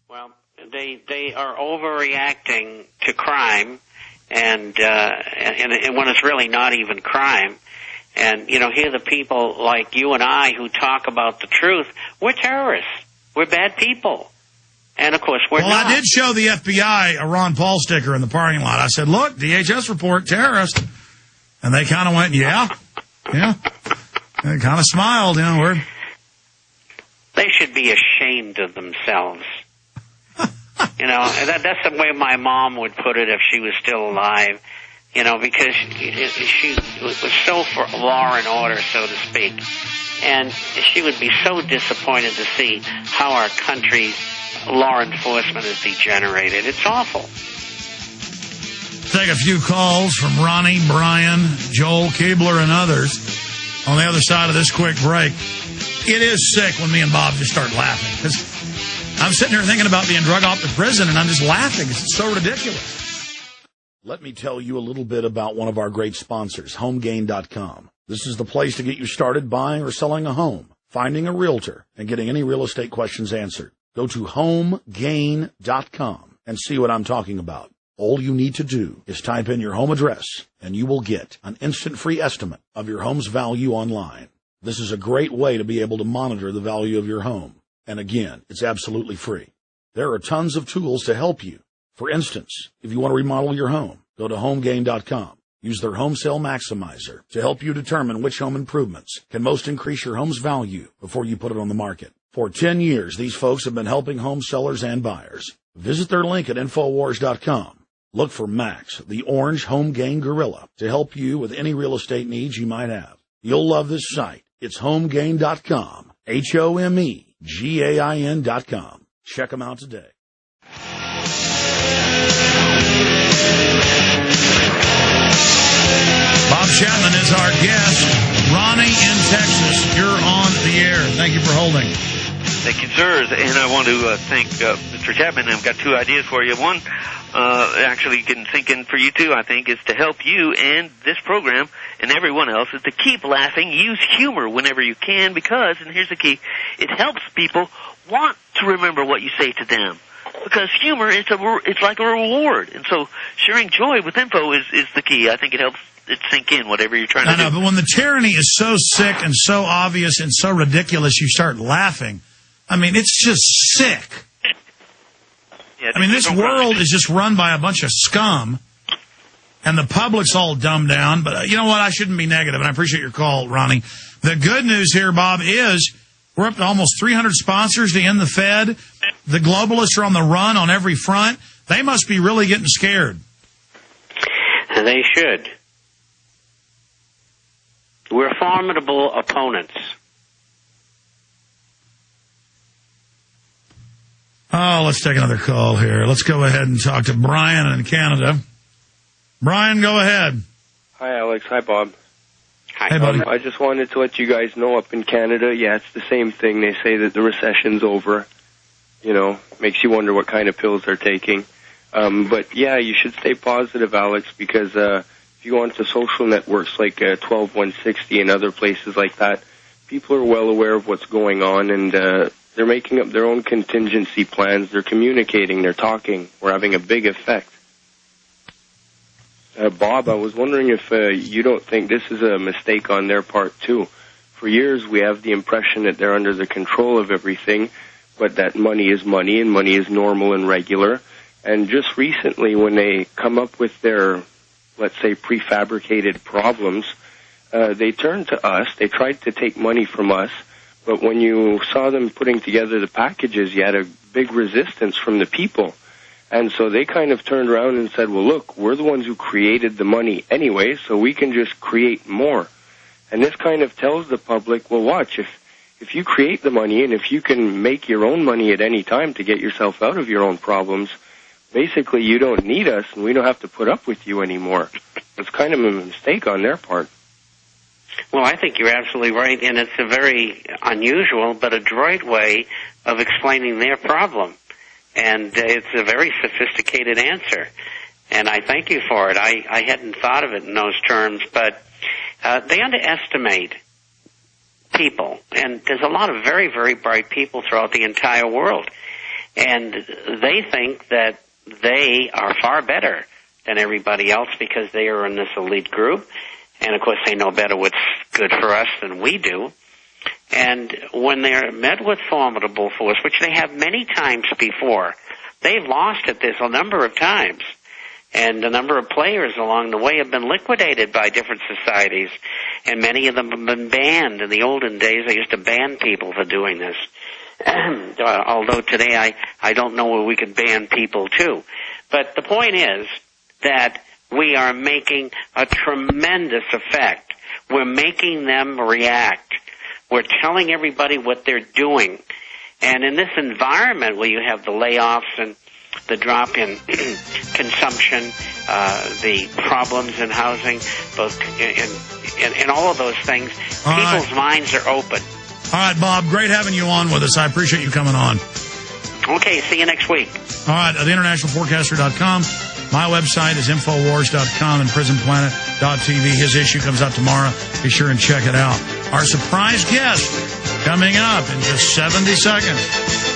Well, they are overreacting to crime, and when it's really not even crime. And, you know, here the people like you and I who talk about the truth, we're terrorists. We're bad people. And, of course, we're not. Well, I did show the FBI a Ron Paul sticker in the parking lot. I said, look, DHS report, terrorist. And they kind of went, yeah. They kind of smiled, you know. They should be ashamed of themselves. You know, that's the way my mom would put it if she was still alive. You know, because she was so for law and order, so to speak. And she would be so disappointed to see how our country's law enforcement is degenerated. It's awful. Take a few calls from Ronnie, Brian, Joel, Keebler, and others on the other side of this quick break. It is sick when me and Bob just start laughing, because I'm sitting here thinking about being drug off to prison, and I'm just laughing because it's so ridiculous. Let me tell you a little bit about one of our great sponsors, HomeGain.com. This is the place to get you started buying or selling a home, finding a realtor, and getting any real estate questions answered. Go to HomeGain.com and see what I'm talking about. All you need to do is type in your home address, and you will get an instant free estimate of your home's value online. This is a great way to be able to monitor the value of your home. And again, it's absolutely free. There are tons of tools to help you. For instance, if you want to remodel your home, go to HomeGain.com. Use their Home Sale Maximizer to help you determine which home improvements can most increase your home's value before you put it on the market. For 10 years, these folks have been helping home sellers and buyers. Visit their link at Infowars.com. Look for Max, the orange HomeGain gorilla, to help you with any real estate needs you might have. You'll love this site. It's HomeGain.com, HomeGain.com. Check them out today. Bob Chapman is our guest. Ronnie in Texas, you're on the air. Thank you for holding. Thank you, sirs. And I want to thank Mr. Chapman. I've got two ideas for you. One, actually can sink in for you too, I think, is to help you and this program and everyone else is to keep laughing. Use humor whenever you can because, and here's the key, it helps people want to remember what you say to them. Because humor, it's like a reward. And so sharing joy with info is the key. I think it helps it sink in, whatever you're trying to do. I know, but when the tyranny is so sick and so obvious and so ridiculous, you start laughing. I mean, it's just sick. Yeah, I mean, this world is just run by a bunch of scum, and the public's all dumbed down. But you know what? I shouldn't be negative, and I appreciate your call, Ronnie. The good news here, Bob, is we're up to almost 300 sponsors to end the Fed. The globalists are on the run on every front. They must be really getting scared. They should. We're formidable opponents. Oh, let's take another call here. Let's go ahead and talk to Brian in Canada. Brian, go ahead. Hi, Alex. Hi, Bob. Hi, hey, buddy. I just wanted to let you guys know up in Canada, yeah, it's the same thing. They say that the recession's over. You know, makes you wonder what kind of pills they're taking. But, yeah, you should stay positive, Alex, because if you go onto social networks like 12160 and other places like that, people are well aware of what's going on, and they're making up their own contingency plans. They're communicating. They're talking. We're having a big effect. Bob, I was wondering if you don't think this is a mistake on their part, too. For years, we have the impression that they're under the control of everything, but that money is money, and money is normal and regular. And just recently, when they come up with their, let's say, prefabricated problems, they turned to us. They tried to take money from us, but when you saw them putting together the packages, you had a big resistance from the people. And so they kind of turned around and said, well, look, we're the ones who created the money anyway, so we can just create more. And this kind of tells the public, well, watch, if you create the money and if you can make your own money at any time to get yourself out of your own problems, basically you don't need us and we don't have to put up with you anymore. It's kind of a mistake on their part. Well, I think you're absolutely right, and it's a very unusual but adroit way of explaining their problem. And it's a very sophisticated answer, and I thank you for it. I hadn't thought of it in those terms, but they underestimate people, and there's a lot of very, very bright people throughout the entire world. And they think that they are far better than everybody else because they are in this elite group. And, of course, they know better what's good for us than we do. And when they're met with formidable force, which they have many times before, they've lost at this a number of times. And a number of players along the way have been liquidated by different societies. And many of them have been banned. In the olden days, they used to ban people for doing this. Although today I don't know where we could ban people too. But the point is that we are making a tremendous effect. We're making them react. We're telling everybody what they're doing. And in this environment where you have the layoffs and the drop in consumption, the problems in housing, both in all of those things, people's minds are open. All right, Bob, great having you on with us. I appreciate you coming on. Okay, see you next week. All right, theinternationalforecaster.com. My website is Infowars.com and PrisonPlanet.tv. His issue comes out tomorrow. Be sure and check it out. Our surprise guest coming up in just 70 seconds.